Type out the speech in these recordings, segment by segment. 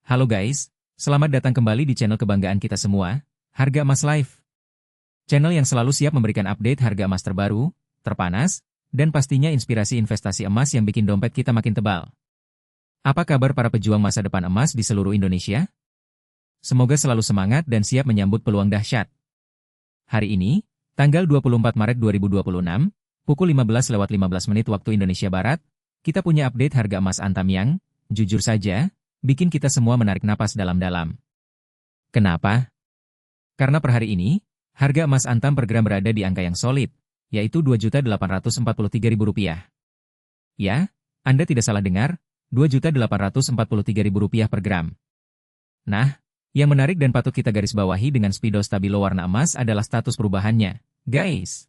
Halo guys, selamat datang kembali di channel kebanggaan kita semua, Harga Emas Live. Channel yang selalu siap memberikan update harga emas terbaru, terpanas, dan pastinya inspirasi investasi emas yang bikin dompet kita makin tebal. Apa kabar para pejuang masa depan emas di seluruh Indonesia? Semoga selalu semangat dan siap menyambut peluang dahsyat. Hari ini, tanggal 24 Maret 2026, pukul 15:15 waktu Indonesia Barat, kita punya update harga emas Antam yang, jujur saja, bikin kita semua menarik napas dalam-dalam. Kenapa? Karena per hari ini, harga emas Antam per gram berada di angka yang solid, yaitu Rp2.843.000. Ya, Anda tidak salah dengar, Rp2.843.000 per gram. Nah, yang menarik dan patut kita garis bawahi dengan spidol stabilo warna emas adalah status perubahannya, guys.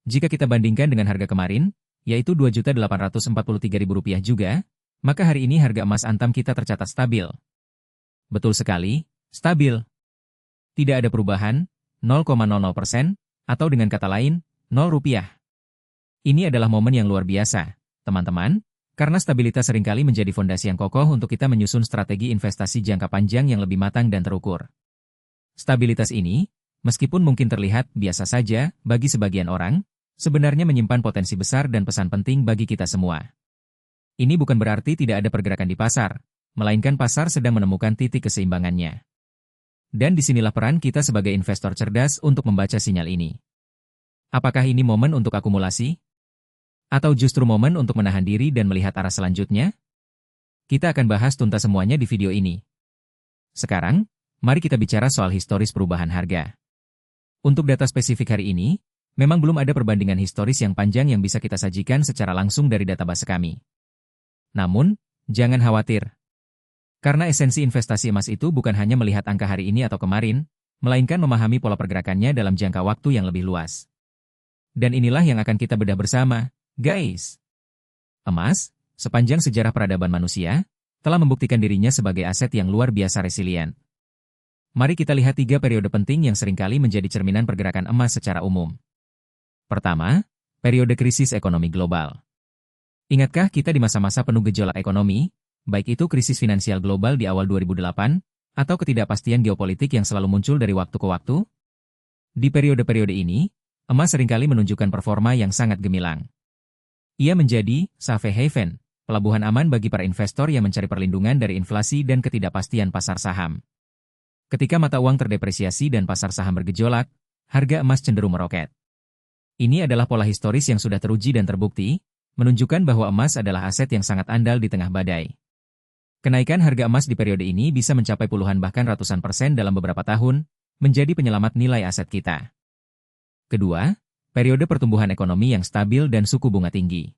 Jika kita bandingkan dengan harga kemarin, yaitu Rp2.843.000 juga, maka hari ini harga emas Antam kita tercatat stabil. Betul sekali, stabil. Tidak ada perubahan, 0,00%, atau dengan kata lain, Rp0. Ini adalah momen yang luar biasa, teman-teman, karena stabilitas seringkali menjadi fondasi yang kokoh untuk kita menyusun strategi investasi jangka panjang yang lebih matang dan terukur. Stabilitas ini, meskipun mungkin terlihat biasa saja bagi sebagian orang, sebenarnya menyimpan potensi besar dan pesan penting bagi kita semua. Ini bukan berarti tidak ada pergerakan di pasar, melainkan pasar sedang menemukan titik keseimbangannya. Dan disinilah peran kita sebagai investor cerdas untuk membaca sinyal ini. Apakah ini momen untuk akumulasi? Atau justru momen untuk menahan diri dan melihat arah selanjutnya? Kita akan bahas tuntas semuanya di video ini. Sekarang, mari kita bicara soal historis perubahan harga. Untuk data spesifik hari ini, memang belum ada perbandingan historis yang panjang yang bisa kita sajikan secara langsung dari database kami. Namun, jangan khawatir. Karena esensi investasi emas itu bukan hanya melihat angka hari ini atau kemarin, melainkan memahami pola pergerakannya dalam jangka waktu yang lebih luas. Dan inilah yang akan kita bedah bersama, guys. Emas, sepanjang sejarah peradaban manusia, telah membuktikan dirinya sebagai aset yang luar biasa resilient. Mari kita lihat 3 periode penting yang seringkali menjadi cerminan pergerakan emas secara umum. Pertama, periode krisis ekonomi global. Ingatkah kita di masa-masa penuh gejolak ekonomi, baik itu krisis finansial global di awal 2008, atau ketidakpastian geopolitik yang selalu muncul dari waktu ke waktu? Di periode-periode ini, emas seringkali menunjukkan performa yang sangat gemilang. Ia menjadi safe haven, pelabuhan aman bagi para investor yang mencari perlindungan dari inflasi dan ketidakpastian pasar saham. Ketika mata uang terdepresiasi dan pasar saham bergejolak, harga emas cenderung meroket. Ini adalah pola historis yang sudah teruji dan terbukti, menunjukkan bahwa emas adalah aset yang sangat andal di tengah badai. Kenaikan harga emas di periode ini bisa mencapai puluhan bahkan ratusan persen dalam beberapa tahun, menjadi penyelamat nilai aset kita. Kedua, periode pertumbuhan ekonomi yang stabil dan suku bunga tinggi.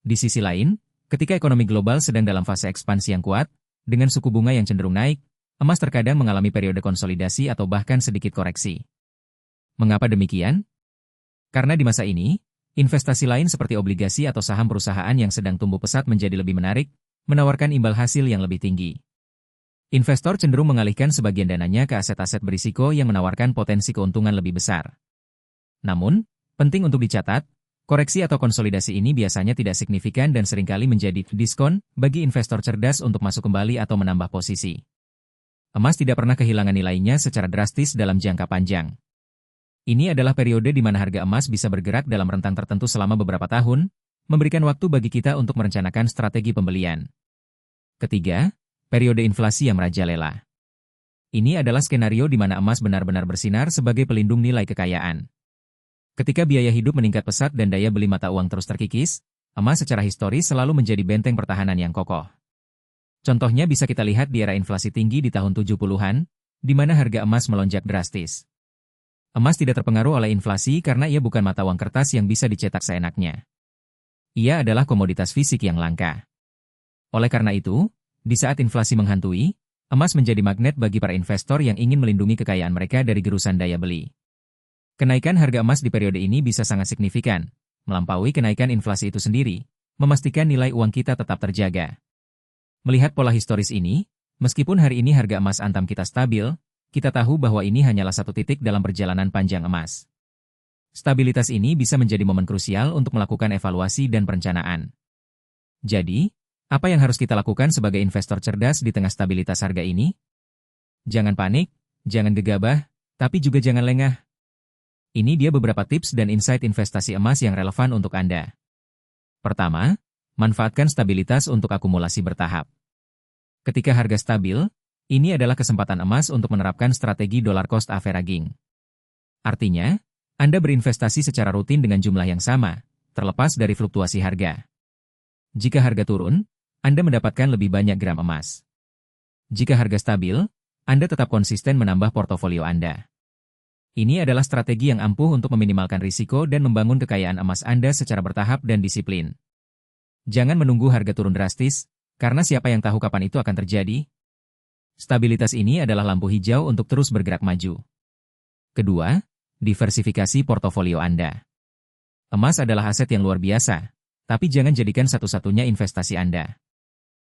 Di sisi lain, ketika ekonomi global sedang dalam fase ekspansi yang kuat, dengan suku bunga yang cenderung naik, emas terkadang mengalami periode konsolidasi atau bahkan sedikit koreksi. Mengapa demikian? Karena di masa ini, investasi lain seperti obligasi atau saham perusahaan yang sedang tumbuh pesat menjadi lebih menarik, menawarkan imbal hasil yang lebih tinggi. Investor cenderung mengalihkan sebagian dananya ke aset-aset berisiko yang menawarkan potensi keuntungan lebih besar. Namun, penting untuk dicatat, koreksi atau konsolidasi ini biasanya tidak signifikan dan seringkali menjadi diskon bagi investor cerdas untuk masuk kembali atau menambah posisi. Emas tidak pernah kehilangan nilainya secara drastis dalam jangka panjang. Ini adalah periode di mana harga emas bisa bergerak dalam rentang tertentu selama beberapa tahun, memberikan waktu bagi kita untuk merencanakan strategi pembelian. Ketiga, periode inflasi yang merajalela. Ini adalah skenario di mana emas benar-benar bersinar sebagai pelindung nilai kekayaan. Ketika biaya hidup meningkat pesat dan daya beli mata uang terus terkikis, emas secara historis selalu menjadi benteng pertahanan yang kokoh. Contohnya bisa kita lihat di era inflasi tinggi di tahun 70-an, di mana harga emas melonjak drastis. Emas tidak terpengaruh oleh inflasi karena ia bukan mata uang kertas yang bisa dicetak seenaknya. Ia adalah komoditas fisik yang langka. Oleh karena itu, di saat inflasi menghantui, emas menjadi magnet bagi para investor yang ingin melindungi kekayaan mereka dari gerusan daya beli. Kenaikan harga emas di periode ini bisa sangat signifikan, melampaui kenaikan inflasi itu sendiri, memastikan nilai uang kita tetap terjaga. Melihat pola historis ini, meskipun hari ini harga emas Antam kita stabil, kita tahu bahwa ini hanyalah satu titik dalam perjalanan panjang emas. Stabilitas ini bisa menjadi momen krusial untuk melakukan evaluasi dan perencanaan. Jadi, Apa yang harus kita lakukan sebagai investor cerdas di tengah stabilitas harga ini? Jangan panik, jangan gegabah, tapi juga jangan lengah. Ini dia beberapa tips dan insight investasi emas yang relevan untuk Anda. Pertama, manfaatkan stabilitas untuk akumulasi bertahap. Ketika harga stabil, ini adalah kesempatan emas untuk menerapkan strategi dollar cost averaging. Artinya, Anda berinvestasi secara rutin dengan jumlah yang sama, terlepas dari fluktuasi harga. Jika harga turun, Anda mendapatkan lebih banyak gram emas. Jika harga stabil, Anda tetap konsisten menambah portofolio Anda. Ini adalah strategi yang ampuh untuk meminimalkan risiko dan membangun kekayaan emas Anda secara bertahap dan disiplin. Jangan menunggu harga turun drastis, karena siapa yang tahu kapan itu akan terjadi? Stabilitas ini adalah lampu hijau untuk terus bergerak maju. Kedua, diversifikasi portofolio Anda. Emas adalah aset yang luar biasa, tapi jangan jadikan satu-satunya investasi Anda.